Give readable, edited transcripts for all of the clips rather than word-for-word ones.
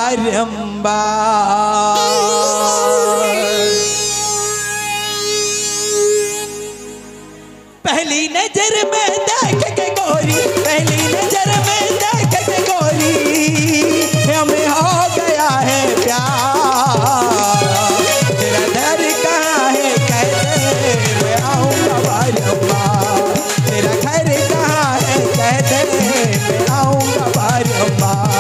बारंबार पहली नजर में देख के गोरी, पहली नजर में देख के गोरी हमें हो गया है प्यार। तेरा घर कहाँ है कहते मैं आऊँगा बारंबार। तेरा घर कहाँ है कहते मैं आऊँगा बारंबार।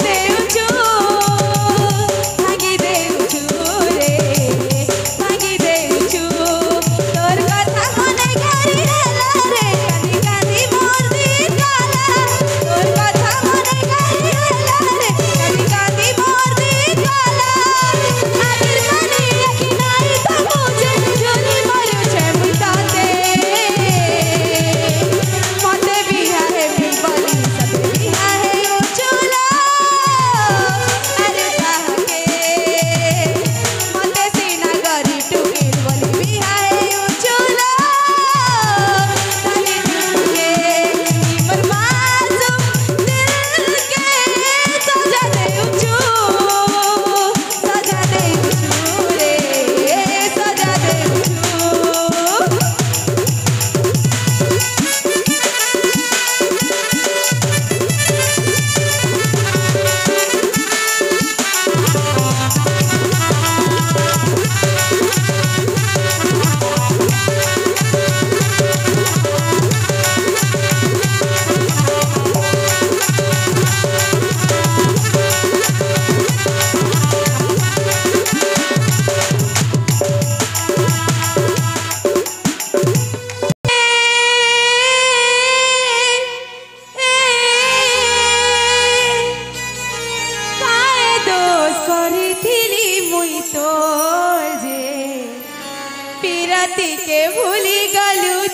देव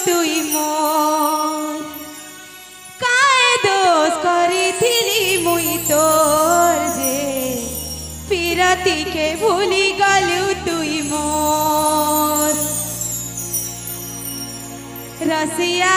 তুই মোর কায় দোষ করিছিলি মুই তোর যে পিরাতিকে ভুলি গলু তুই মোর রসিয়া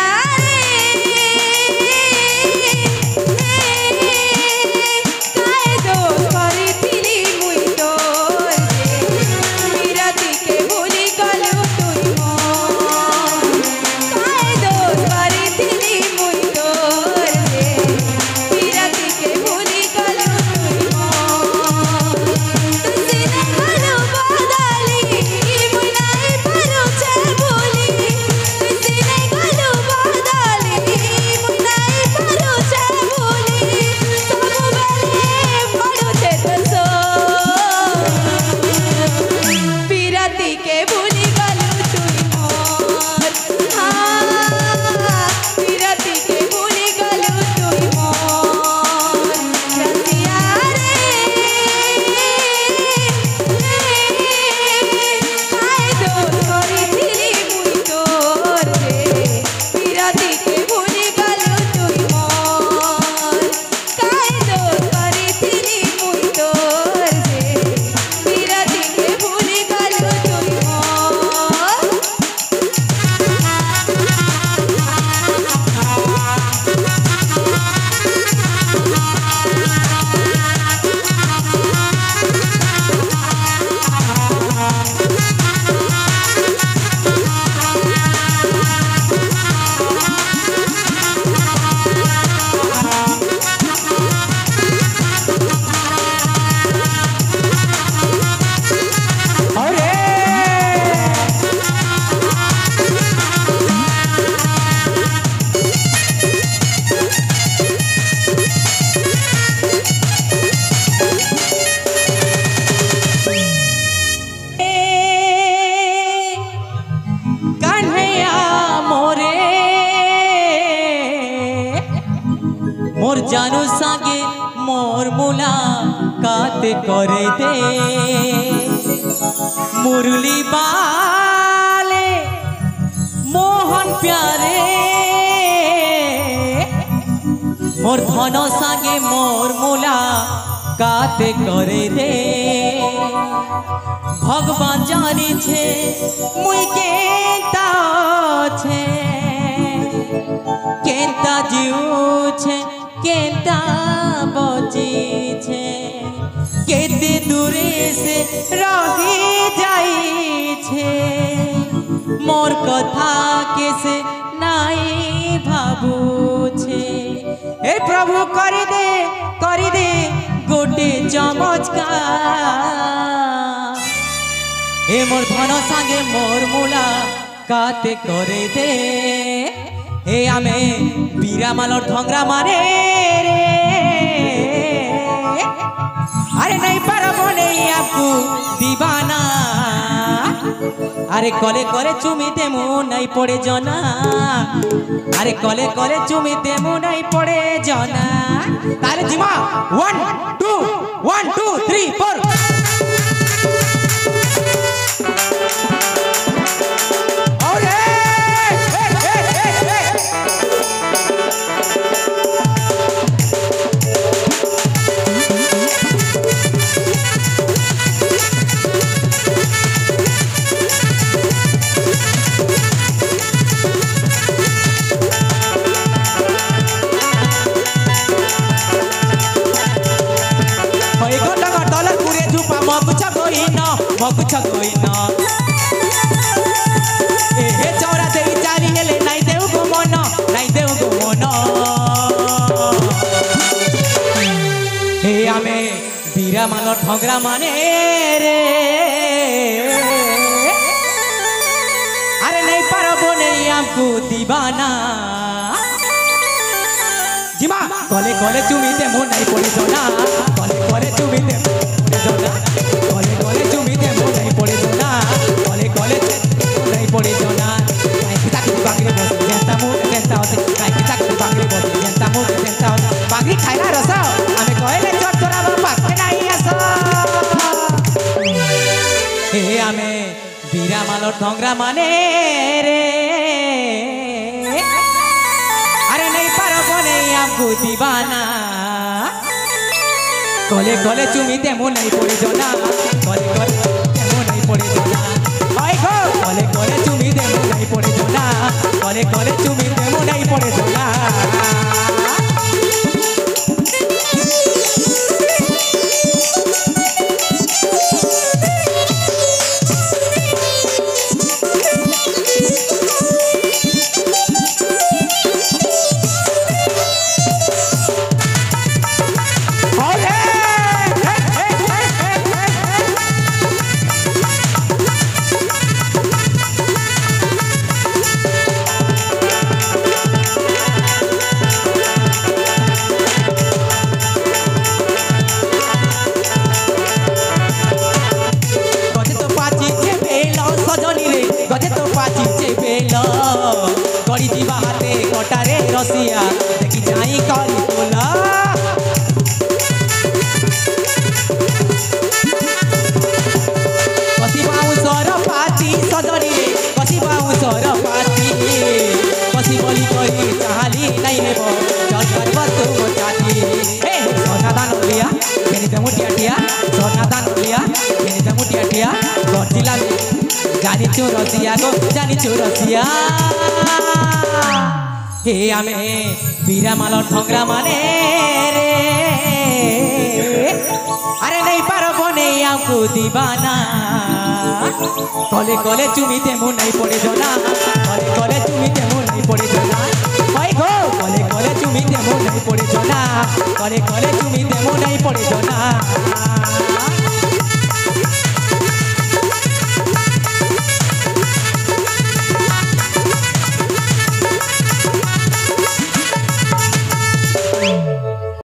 मोर जानू सागे मोर मुलाकात करे दे मुरली बाले मोहन प्यारे मोर धन सागे मोर मुलाकात करे दे भगवान जानी छे मुई केता छे केता जीव छे केता बची छे केते दूरे से रही जाई छे मोर कथा कैसे नाई भाबू छे ए प्रभु कर दे गोटे चमत्कार ए मोर धन संगे मोर मुलाकात करे दे ए आमे बीरा मालर ढंगरा मारे रे अरे नहीं पारबो नहीं आपको दीवाना अरे कले करे चुमीते मु नहीं पड़े जना अरे कले करे चुमीते मु नहीं पड़े जना ताले जिमा 1 2 1 2 3 4 मगुछ कोइना ए चौरा दे चारी हेले नाई देउ गो मन हे आमे बीरा मानो ठगरा माने रे अरे नहीं पारबो नहीं हमको दीवाना जिमा कले कले चुमीते मु नहीं पड़ी जोना कले कले चुमीते जोना कले कले चुमीते मु नहीं पड़ी जोना कले कले नहीं पड़ी जोना काई किता की बांगरी बस जेंता मु जेंता होते काई किता की बांगरी बस जेंता मु जेंता होते बांगरी खाइला रस आमे कहले चोर चोरा पाके नहीं आसो हे आमे बीरा मालो ठंगरा माने रे हमको दीवाना कले कले चुमीते मु नहीं पड़े जना कले कले मु नहीं पड़े जना भाई गो कले कले चुमीते मु नहीं पड़े जना कले कले चुमीते मु नहीं पड़े जना करी जीवा हाथे कटारे रसिया देखी जाई करी बोला कसी बाउंसर पाती सजनी रे कसी बाउंसर पाती कसी बोली करी चाहली नहीं नेब चल करब तुम चाची ए सोना दान लिया मेरी दमुटिया टिया सोना दान लिया मेरी दमुटिया टिया गजिला जानी चो रसिया गो जानी चो रसिया हे आमे बीरा माल ठंगरा माने रे अरे नहीं पारबो नहीं हमको दीवाना कले कले चुमीते मु नहीं पड़े जना कले कले चुमीते मु नहीं पड़े जना भाई गो कले कले चुमीते मु नहीं पड़े जना कले कले चुमीते मु नहीं पड़े जना